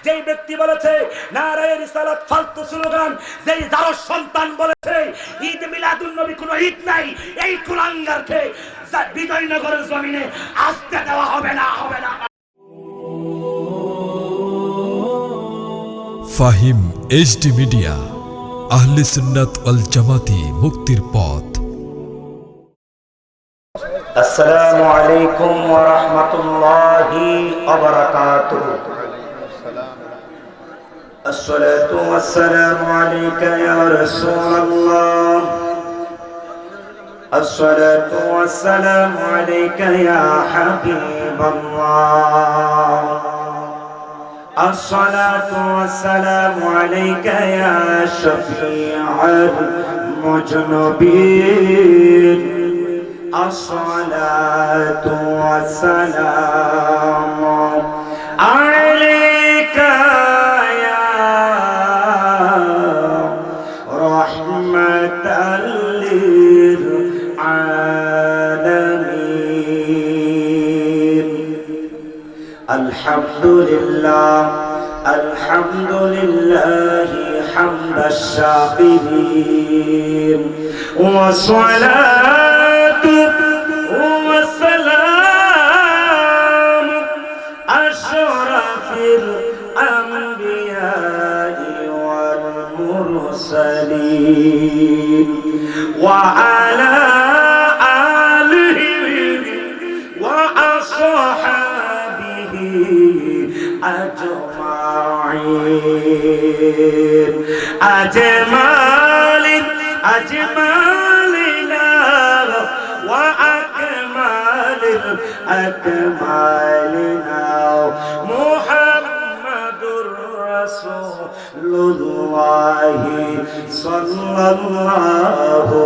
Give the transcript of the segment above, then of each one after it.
যেই ব্যক্তি বলেছে নারায়ে রিসালাত ফালতু স্লোগান, যেই যার সন্তান বলেছে ঈদ মিলাদুন নবী কোনো ঈদ নাই, এই কুলাঙ্গারকে বিজয়নগরের জমিনে আসতে দেওয়া হবে না, হবে না। ফাহিম HD মিডিয়া, আহলে সুন্নাত ওয়াল জামাতি, মুক্তির পথ। আসসালামু আলাইকুম ওয়া রাহমাতুল্লাহি ওয়া বারাকাতুহু। আসসালাতু ওয়াসসালামু আলাইকা ইয়া রাসূলুল্লাহ। আসসালাতু ওয়াসসালামু আলাইকা ইয়া হাবিবাল্লাহ। আসসালাতু ওয়াসসালামু আলাইকা ইয়া শাফিউল মুজনবিন। আসসালাতু ওয়াসসালামু আলাইকা ইয়া রাহমাতাল লিল আলামিন। আলহামদুলিল্লাহ, আলহামদুলিল্লাহি হামদাশ শাকিরিন ওয়া সালাতু ওয়া সালাম আশরাফিল আমবিয়া'i ওয়াল মুরসালিন ওয়া আলা আলিহি ওয়া আসহাবিহি আজমাইন। আজমালিনা ওয়া আকমালিনা মুহাম্মাদুর রাসূলুল্লাহ সাল্লাল্লাহু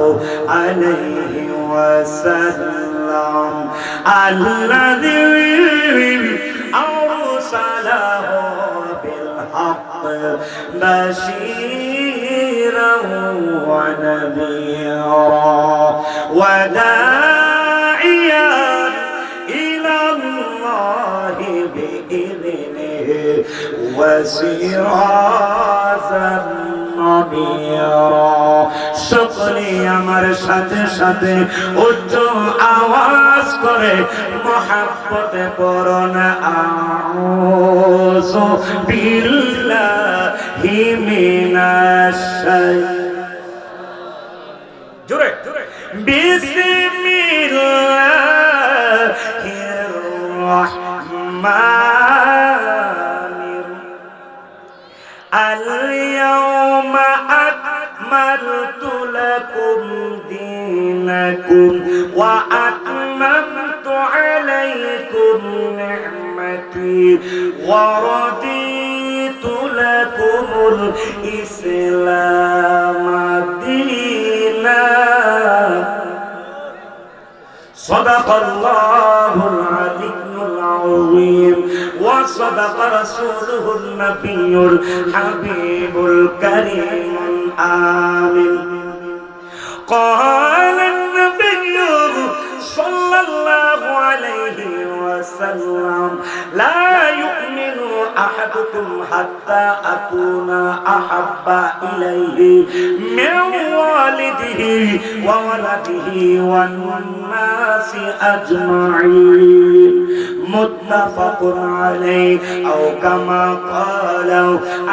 আলাইহি ওয়াসাল্লাম আল্লাযী আরসালাহু বিল হক বাশীরান ওয়া নাযীরা ওয়া দা'iয়ান ইলাল্লাহি বিইذনিহি ওয়া সিরাজান মুনীরা। সকলে আমার সাথে সাথে উচ্চ আওয়াজ করে মুহাব্বতে পড়ুন আউযু বিল্লাহি মিনাশ জোরে বিসমিল্লাহির রাহমানির আল-ইয়াওমা আকমালতু লাকুম দীনাকুম ওয়া আতমামতু আলাইকুম নি'মাতি ওয়া রাদিতু লাকুমুল ইসলামা দীনান। সাদাকাল্লাহুল আলিয়্যুল আযীম ওয়া সাদাকা রাসূলুহুন নাবিয়্যুল হাবিবুল কারীমুল আমিন। قال النبي صلى الله عليه وسلم لا يؤمن أحدكم حتى أكون أحب إليه من والده وولده والناس أجمعين متفق عليه أو كما قال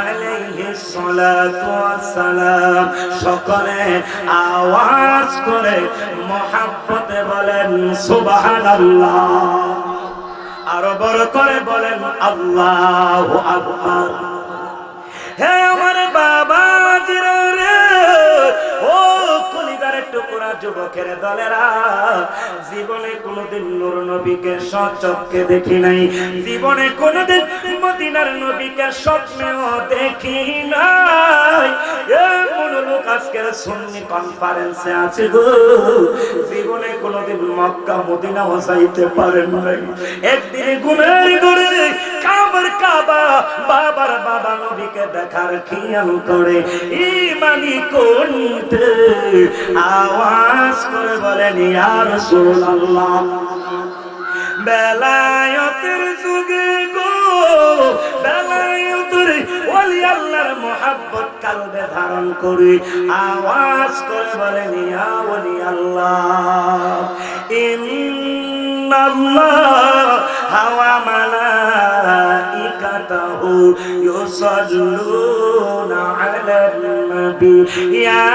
عليه الصلاة والسلام। সকলে আওয়াজ করে মুহাব্বতে বলেন সুবহানাল্লাহ, আরো বড় করে বলেন আল্লাহু আকবার। হে আমার বাবা জিরা রে, ও কলিজার টুকরা যুবকের দলেরা, জীবনে কোনোদিন নূর নবীকে সচক্ষে দেখি নাই, জীবনে কোনোদিন মদিনার নবীকে স্বপ্নেও দেখি নাই। এমন লোক আজকের সুন্নি কনফারেন্সে আছে গো, জীবনে কোনোদিন মক্কা মদিনা যাইতে পারেন নাই। একদিন ঘুমের ঘরে কাবার কাবা বাবার বাবা নবীকে দেখার খেয়াল করে ঈমানি কণ্ঠে আওয়াজ করে বলেন ইয়া রাসূলুল্লাহ। বেলায়েতের যুগে গো, বেলায়েত ওলি আল্লাহর মোহাব্বত কালবে ধারণ করি, আওয়াজ করে বলেন ইয়া ওলি আল্লাহ ইন্নাল্লাহা ওয়া মালাইকাতাহু ইউসাল্লুনা আলান নবী ইয়া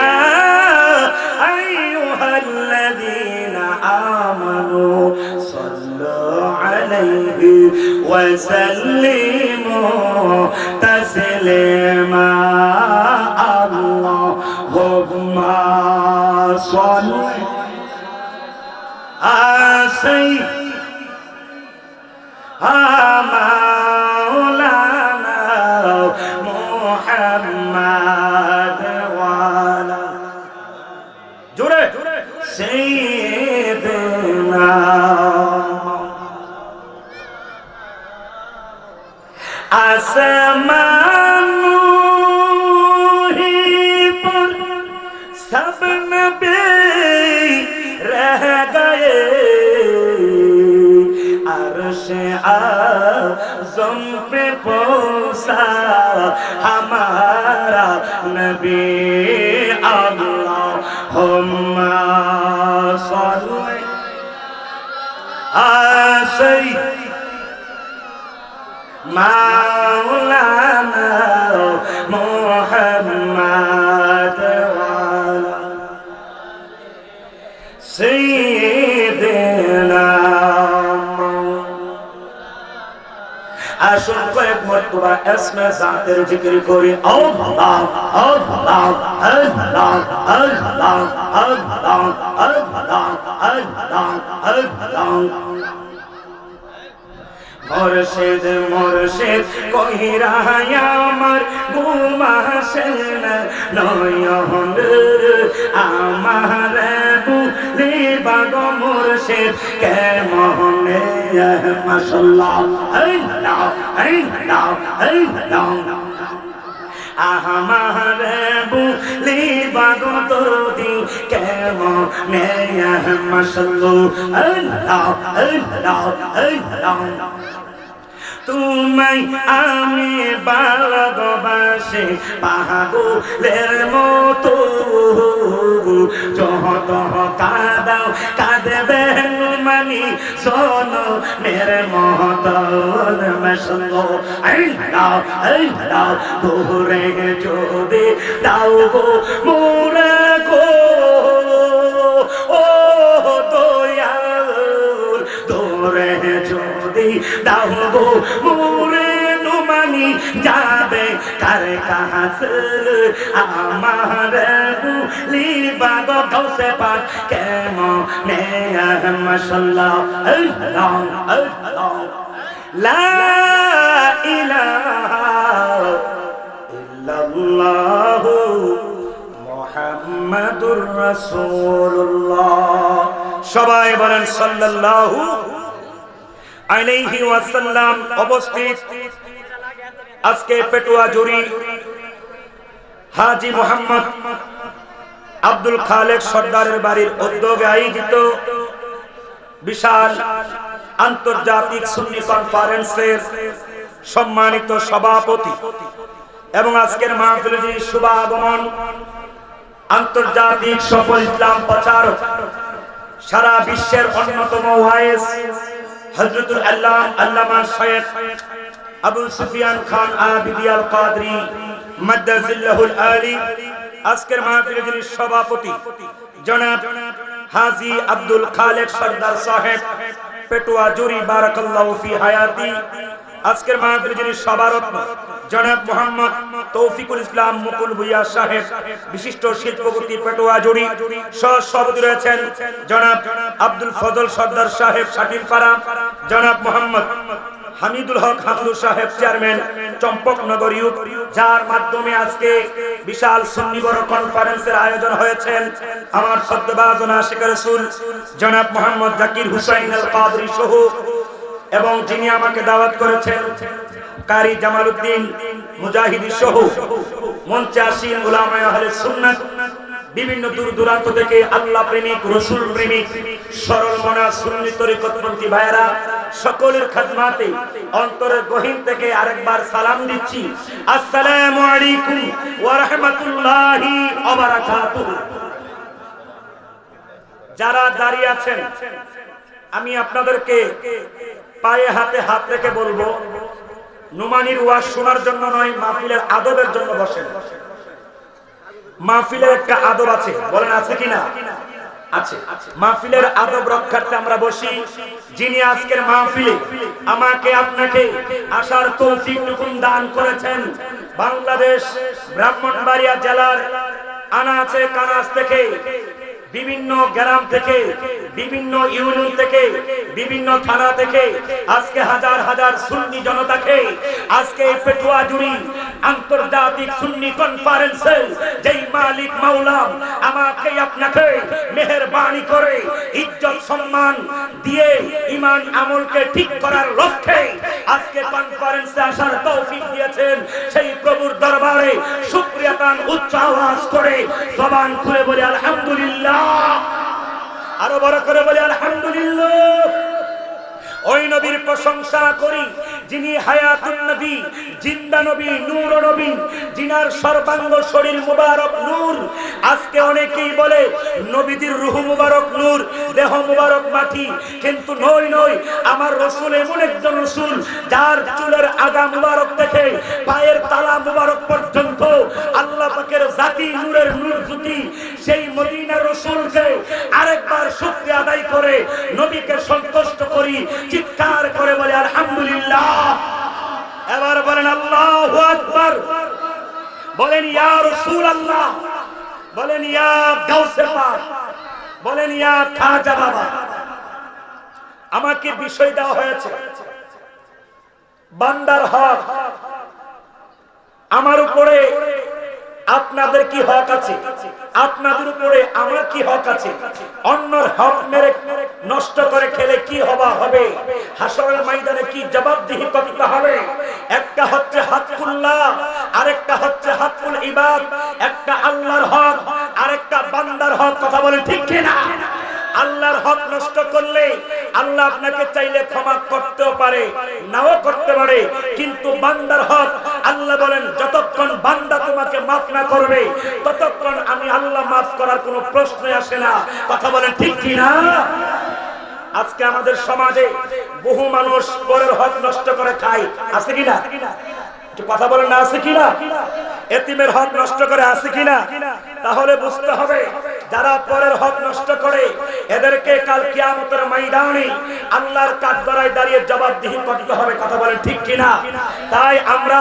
আইয়ুহাল্লাযীনা আমানু সাল্লু আলাইহি ওয়া সাল্লিমু তাসলিমা আল্লাহুম্মা সাল্লি মাওলানা মুহাম্মাদ ওয়ালা জোরে সাইয়্যিদিনা आसमानों ही पर सब नबी रह गए, अर्श आज़म पे पहुंचा हमारा नबी अल्लाहुम्मा सल्ली आसई মাওলানা মুহাম্মাদ ওয়ালা সাইয়্যিদিনা। আসুন কয়েক মর্তবা ইসমে জাতের জিকির করি আল্লাহ আল্লাহ আল্লাহ আল্লাহ আল্লাহ আল্লাহ আল্লাহ আল্লাহ। মুর্শিদ মুর্শিদ কহিরা আমার ঘুমাসেন নয়ন আমার বুলিবাগ মুর্শিদ কেমনে মাশাআল্লাহ আল্লাহ আল্লাহ আল্লাহ আমার বুলিবাগ দরদি কেমনে মাশাআল্লাহ আল্লাহ আল্লাহ আল্লাহ। তুমি আমি ভালোবাসি পাগলের মতো, যত কাঁদাও কাঁদবে মানি শোনো মেরে মহতন মশলো আল্লাহ আল্লাহ। দূরে যদি দাও গো মোরে গো ও দয়াল, দূরে যদি দাও গো মোরে নোমানি যাবে কার কাছে আমার বুলিবাগ গৌসে পাক কেমনে মাশাআল্লাহ আল্লাহ আল্লাহ। লা ইলাহা ইল্লাল্লাহ মুহাম্মাদুর রাসূলুল্লাহ। সবাই বলেন সাল্লাল্লাহু আলাইহি ওয়াসাল্লাম। অবস্থিত আজকে পেটুয়া জুরি হাজী মোহাম্মদ আব্দুল খালেক সর্দারের বাড়ির উদ্যোগে আয়োজিত বিশাল আন্তর্জাতিক সুন্নি কনফারেন্সের সম্মানিত সভাপতি এবং আজকের মাহফিলে যিনি শুভ আগমন, আন্তর্জাতিক সফল ইসলাম প্রচারক, সারা বিশ্বের অন্যতম ওয়াইজ হযরতুল আল্লামা শাইখ আবু সুফিয়ান খান আবিদি আল কাদরি মাদ্দাজিল্লাহুল আলী। আজকের মাহফিলে যিনি সভাপতি জনাব হাজী আব্দুল খালেক সর্দার সাহেব পেটুয়া জুরি বারাকাল্লাহু ফি হায়াতি। আজকের মাহফিলে যিনি সভারত্ন জনাব মোহাম্মদ তৌফিকুল ইসলাম মুকুল ভুইয়া সাহেব বিশিষ্ট শিল্পপতি পেটুয়া জুরি। সভাপতি রয়েছেন জনাব আব্দুল ফজল সর্দার সাহেব শাকিরপাড়া, জনাব মোহাম্মদ হামিদুল হক হামদু সাহেব চেয়ারম্যান চম্পকনগর ইউপ, যার মাধ্যমে আজকে বিশাল সুন্নি বড় কনফারেন্সের আয়োজন হয়েছে। আমার সদ্যভাজন আশিক রাসূল জনাব মোহাম্মদ জাকির হুসাইন আল কাদরি সহ এবং যিনি আমাকে দাওয়াত করেছেন কারি জামালউদ্দিন মুজাহিদি সহ মঞ্চে আসীন উলামায়ে আহলে সুন্নাত বিভিন্ন দূর দূরান্ত থেকে আল্লাহ প্রেমিক, রসুল প্রেমিক, সরল মনা সুন্নি তরিকতপন্থী ভাইয়েরা সকলের খেদমতে অন্তরের গহীন থেকে আরেকবার সালাম দিচ্ছি, আসসালামু আলাইকুম ওয়া রাহমাতুল্লাহি ওয়া বারাকাতুহু। যারা দাঁড়িয়ে আছেন, আমি আপনাদেরকে পায়ে হাতে হাত রেখে বলবো, নোমানির ওয়াজ শোনার জন্য নয়, মাহফিলের আদবের জন্য বসেন। মাহফিলের একটা আদব আছে, বলেন আছে কিনা? আছে। মাহফিলের আদব রক্ষার্থে আমরা বসি। যিনি আজকের মাহফিলে আমাকে আপনাকে আসার তৌফিক দান করেছেন, বাংলাদেশ ব্রাহ্মণবাড়িয়া জেলার আনাচে কানাচ থেকে, বিভিন্ন গ্রাম থেকে, বিভিন্ন ইউনিয়ন থেকে, বিভিন্ন থানা থেকে আজকে হাজার হাজার সুন্নি জনতাকে আজকে পেটুয়াজুড়ি আন্তর্জাতিক সুন্নি কনফারেন্সে যেই মালিক মাওলা আমাকে আপনাকে মেহেরবানি করে ইজ্জত সম্মান দিয়ে ঈমান আমলকে ঠিক করার লক্ষ্যে আজকে কনফারেন্সে আসার তৌফিক দিয়েছেন, সেই প্রভুর দরবারে শুকরিয়া গান উচ্চ আওয়াজ করে জবান খুলে বলে আলহামদুলিল্লাহ, আরো বড় করে বলি আলহামদুলিল্লাহ। ওই নবীর প্রশংসা করি যিনি হায়াতুন নবী, জিন্দা নবী, নূর নবী, জিনার সর্বাঙ্গ শরীর মুবারক নূর। আজকে অনেকেই বলে নবীদের রূহ মুবারক নূর, দেহ মুবারক মাটি, কিন্তু নয়, আমার রাসূল এমন একজন রাসূল যার চুলের আগা মুবারক থেকে পায়ের তালা মুবারক পর্যন্ত আল্লাহ পাকের জাতি নূরের নূর জ্যোতি। সেই মদিনার রাসূলকে আরেকবার শুকরিয়া আদায় করে নবীকে সন্তুষ্ট করি, চিৎকার করে বলে আলহামদুলিল্লাহ। এবার বলেন আল্লাহু আকবার, বলেন ইয়া রাসূলুল্লাহ, বলেন ইয়া গাউসে পাক, বলেন ইয়া খাজা বাবা। আমাকে বিষয় দেওয়া হয়েছে, বান্দার হক, আমার উপরে আপনাদের কি হক আছে, আপনাদের উপরে আমার কি হক আছে। অন্যর হক মেরে নষ্ট করে খেলে কি হবে, হাসরের ময়দানে কি জবাবদিহি করতে হবে। একটা হচ্ছে হকুল্লাহ, আরেকটা হচ্ছে হকুল ইবাদ। একটা আল্লাহর হক, আরেকটা বান্দার হক। কথা বলেন ঠিক কিনা? আল্লাহর হক নষ্ট করলে আল্লাহ আপনাকে চাইলে ক্ষমা করতেও পারে, নাও করতে পারে, কিন্তু বান্দার হক আল্লাহ বলেন যতক্ষণ বান্দা তোমাকে মাফ না করবে ততক্ষণ আমি আল্লাহ মাফ করার কোনো প্রশ্নই আসে না। কথা বলেন ঠিক কি না? আজকে আমাদের সমাজে বহু মানুষ পরের হক নষ্ট করে খায়, আছে কিনা? কথা বলেন না, আছে কিনা? এতিমের হক নষ্ট করে, আছে কিনা? তাহলে বুঝতে হবে যারা পরের হক নষ্ট করে এদেরকে কাল কিয়ামতের ময়দানে আল্লাহর কাঠগড়ায় দাঁড়িয়ে জবাবদিহি করতে হবে। কথা বলেন ঠিক কিনা? তাই আমরা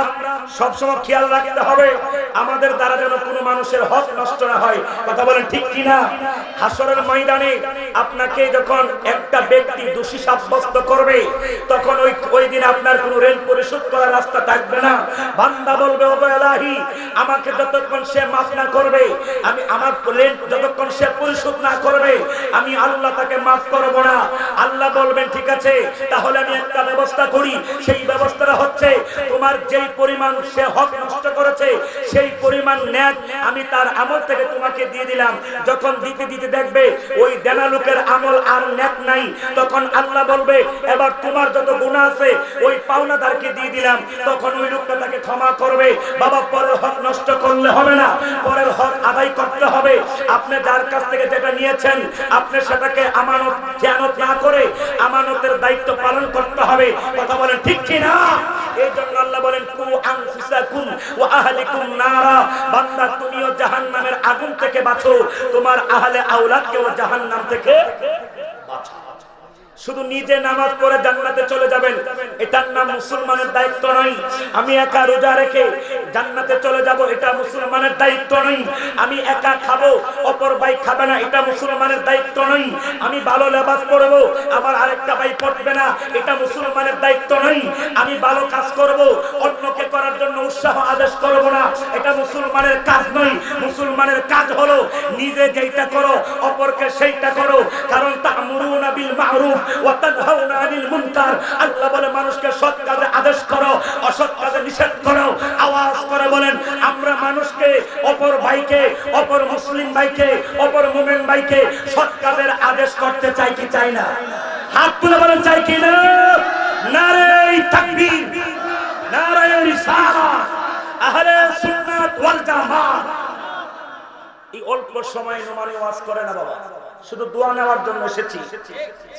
সবসময় খেয়াল রাখতে হবে আমাদের দ্বারা যেন কোনো মানুষের হক নষ্ট না হয়। কথা বলেন ঠিক কিনা? হাসরের ময়দানে আপনাকে যখন একটা ব্যক্তি দোষী সাব্যস্ত করবে তখন ওই দিন আপনার কোনো ঋণ পরিশোধ করার রাস্তা থাকবে না। বান্দা বলবে ওগো ইলাহি, আমাকে যতক্ষণ সে মাফ না করবে, আমি আমার ঋণ যতক্ষণ সে পরিশোধ না করবে, আমি আল্লাহ তাকে মাফ করব না। আল্লাহ বলবেন ঠিক আছে, তাহলে আমি একটা ব্যবস্থা করি। সেই ব্যবস্থাটা হচ্ছে তোমার যেই পরিমাণ সে হক নষ্ট করেছে সেই পরিমাণ নেক আমি তার আমল থেকে তোমাকে দিয়ে দিলাম। যখন দিতে দিতে দেখবে ওই দেনা লোকের আমল আর নেক নাই, তখন আল্লাহ বলবে এবার তোমার যত গুনাহ আছে ওই পাওনাদারকে দিয়ে দিলাম। তখন ওই লোকটা তাকে ক্ষমা করবে। বাবা, পরের হক নষ্ট করলে হবে না, পরের হক আদায় করতে হবে। আপনি যার কাছ থেকে যেটা নিয়েছেন আপনি সেটাকে আমানত খেয়ানত না করে আমানতের দায়িত্ব পালন করতে হবে। কথা বলেন ঠিক কি না? এই জন্য আল্লাহ বলেন কু আনফুসাকুম ওয়া আহলিকুম নারা, বান্দা তুমিও জাহান্নামের আগুন থেকে বাঁচো, তোমার আহলে আওলাদকেও জাহান্নাম থেকে বাঁচাও। শুধু নিজে নামাজ পড়ে জান্নাতে চলে যাবেন এটার নাম মুসলমানের দায়িত্ব নয়। আমি একা রোজা রেখে জান্নাতে চলে যাব এটা মুসলমানের দায়িত্ব নয়। আমি একা খাবো অপর ভাই খাবে না এটা মুসলমানের দায়িত্ব নয়। আমি ভালো লেবাস পরবো আবার আরেকটা ভাই পরবে না এটা মুসলমানের দায়িত্ব নয়। আমি ভালো কাজ করব অন্যকে করার জন্য উৎসাহ আদেশ করব না এটা মুসলমানের কাজ নয়। মুসলমানের কাজ হলো নিজে যেটা করো অপরকে সেইটা করো। কারণ তা'মুরুনা বিল মা'রুফ ওয়া তানহাউনা আনিল মুনকার, আল্লাহ বলে মানুষকে সৎ কাজে আদেশ করো, অসৎ কাজে নিষেধ করো। আওয়াজ করে বলেন আমরা মানুষকে, অপর ভাইকে, অপর মুসলিম ভাইকে, অপর মুমিন ভাইকে সৎ কাজের আদেশ করতে চাই কি চাই না? হাত তুলে বলেন চাই কি না? নারে তাকবীর, নারে রিসালাত, আহলে সুন্নাত ওয়াল জামাত। এই অল্প সময় নোমানি ওয়াজ করে না বাবা, শুধু দোয়া নেওয়ার জন্য এসেছি।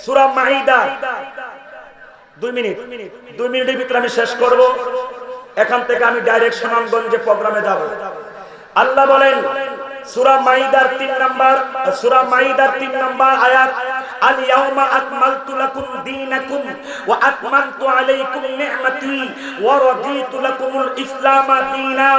সূরা মাইদা 2 মিনিটের ভিতরে আমি শেষ করব। এখান থেকে আমি ডাইরেক্ট সুনামগঞ্জে প্রোগ্রামে যাব। আল্লাহ বলেন সূরা মাইদার 3 নম্বর আয়াত, আল ইয়াউমা আকমালতু লাকুম দীনাকুম ওয়া আতমামতু আলাইকুম নি'মাতি ওয়া রাদিতু লাকুমুল ইসলাম দীনা।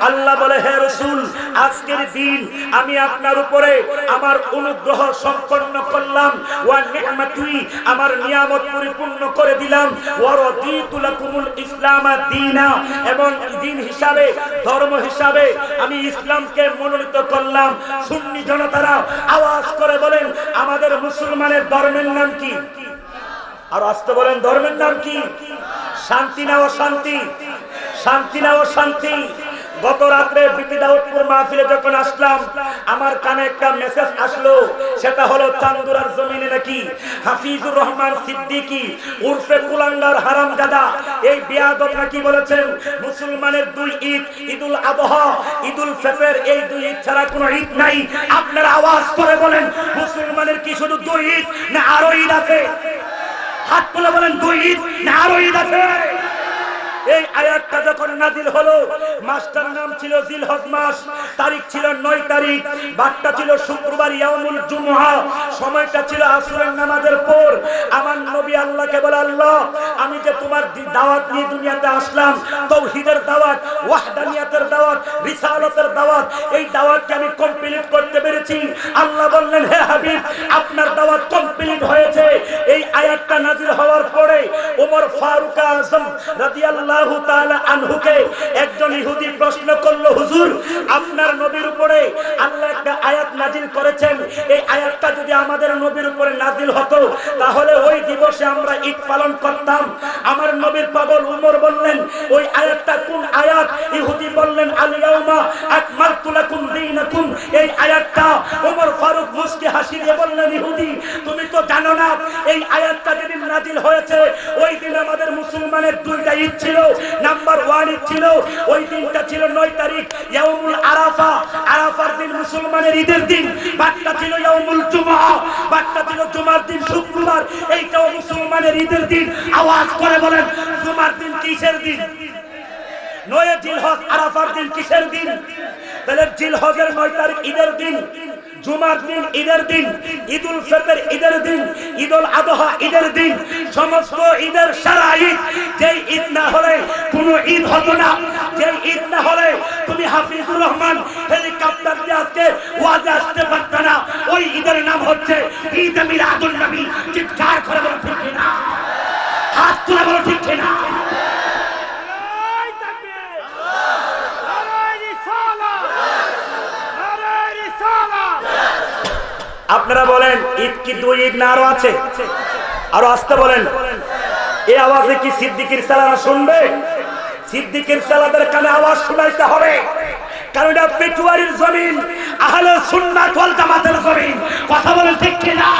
আল্লাহ বলে হে রাসূল, আজকের দিন আমি আপনার উপরে আমার অনুগ্রহ সম্পন্ন করলাম, ওয়া নি'মাতি আমার নিয়ামত পরিপূর্ণ করে দিলাম, ওয়া রাদিতু লাকুমুল ইসলাম দীনা এবং দিন হিসাবে, ধর্ম হিসাবে আমি ইসলামকে মনোনীত করলাম। সুন্নি জনতারা আওয়াজ করে বলেন আমাদের মুসলমানের ধর্মের নাম কি? আর আসতে বলেন ধর্মের নাম কি? শান্তি না অশান্তি? শান্তি না অশান্তি? গত রাতে বিপি দাউদপুর মাহফিলে যখন আসলাম, আমার কানে একটা মেসেজ আসলো, সেটা হলো চান্দুরার জমিনে নাকি হাফিজুর রহমান সিদ্দিকী উর্ফে কুলাঙ্গার হারামজাদা এই বেয়াদব নাকি বলেছেন মুসলমানের 2 ঈদ, ঈদুল আযহা, ঈদুল ফিতর, এই 2 ঈদ ছাড়া কোনো ঈদ নাই। আপনারা আওয়াজ করে বলেন মুসলমানের কি শুধু 2 ঈদ না আরো ঈদ আছে? হাত তুলে বলেন 2 ঈদ না আরো ঈদ আছে? এই আয়াতটা যখন নাজিল হলো, মাসটার নাম ছিল জিলহজ মাস, তারিখ ছিল 9 তারিখ, বারটা ছিল শুক্রবার ইয়াউমুল জুমআ, সময়টা ছিল আসরের নামাজের পর। আমার নবী আল্লাহকে বলে, আল্লাহ আমি যে তোমার দাওয়াত নিয়ে দুনিয়াতে আসলাম, তাওহীদের দাওয়াত, ওয়াহদানিয়াতের দাওয়াত, রিসালাতের দাওয়াত, এই দাওয়াতকে আমি কমপ্লিট করতে পেরেছি। আল্লাহ বললেন হে হাবিব আপনার দাওয়াত কমপ্লিট হয়েছে। এই আয়াতটা নাজিল হওয়ার পরে ওমর ফারুক আযম রাদিয়াল্লাহু তাআলা আনহুকে একজন ইহুদি প্রশ্ন করলো, হুজুর আপনার নবীর উপরে আল্লাহ একটা আয়াত নাজিল করেছেন, এই আয়াতটা যদি আমাদের নবীর উপরে নাজিল হতো তাহলে ওই দিবসে আমরা ঈদ পালন করতাম। আমার নবীর পাগল উমর বললেন ওই আয়াতটা কোন আয়াত? ইহুদি বললেন আল ইয়াউমা আকমালতু লাকুম দীনাকুম। এই আয়াতটা ওমর ফারুক মুস্কি হাসি দিয়ে বললেন, ইহুদি তুমি তো জানো না এই আয়াতটা যেদিন নাজিল হয়েছে ওই দিন আমাদের মুসলমানের 2টা ঈদ ছিল। নাম্বার 1 ঈদ ছিল, ওই দিনটা ছিল 9 তারিখ ইয়াউমুল আরাফা, আরাফার দিন মুসলমানের ঈদের দিন। বারটা ছিল ইয়াউমুল জুমআ, বারটা ছিল জুমার দিন শুক্রবার, এইটাও মুসলমানের ঈদের দিন। আওয়াজ করে বলেন জুমার দিন কিসের দিন? 9 জিলহজ আরাফার দিন কিসের দিন? তাহলে জিলহজের 9 তারিখ ঈদের দিন, জুমার দিন ঈদের দিন, ঈদুল ফিতর ঈদের দিন, ঈদুল আযহা ঈদের দিন, সমস্ত ঈদের সারা ঈদ। যেই ঈদ না হলে কোনো ঈদ হতো না, যেই ঈদ না হলে তুমি হাফিজুর রহমান হেলিকপ্টার দিয়ে আজকে ওয়াজে আসতে পারত না, ওই ঈদের নাম হচ্ছে ঈদ মিলাদুন নবী। চিৎকার করে বলো ঠিক না? হাত তুলে বলো ঠিক না? আপনারা বলেন ঈদ কি 2 ঈদ না আরো আছে? আরো আসতে বলেন। এই আওয়াজে কি সিদ্দিকীর সালারা শুনবে? সিদ্দিকীর সালাদের কানে আওয়াজ শোনাইতে হবে, কারণ এটা পেটুয়ারির জমিন, আহলে সুন্নাত ওয়াল জামাতের জমিন। কথা বলেন ঠিক কি না?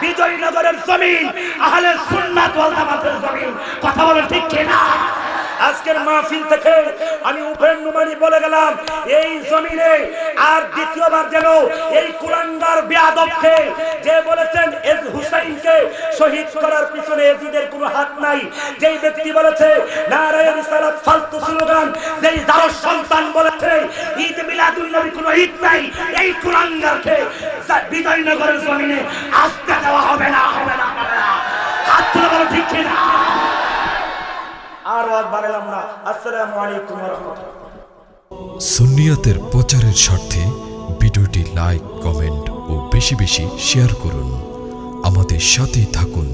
বিজয়নগরের জমিন, আহলে সুন্নাত ওয়াল জামাতের জমিন। কথা বলেন ঠিক কি না? আজকের মাহফিল থেকে আমি উপেন নোমানি বলে গেলাম, এই জমিনে আর দ্বিতীয়বার যেন এই কুলাঙ্গার বেয়াদবকে, যে বলেছেন এজ হুসাইনকে শহীদ করার পিছনে এজিদের কোনো হাত নাই, যেই ব্যক্তি বলেছে নারায়ে রিসালাত ফালতু স্লোগান, যেই যার সন্তান বলেছে ঈদ মিলাদুন নবী কোনো ঈদ নাই, এই কুলাঙ্গারকে বিজয়নগরের জমিনে আসতে দেওয়া হবে না, হবে না, হবে না। হাত তুলে বলো ঠিক না? আর ওয়াজ বাড়ালাম না। আসসালামু আলাইকুম ওয়া রাহমাতুল্লাহ। সুন্নিয়াতের প্রচারের স্বার্থে ভিডিওটি লাইক, কমেন্ট ও বেশি বেশি শেয়ার করুন। আমাদের সাথেই থাকুন।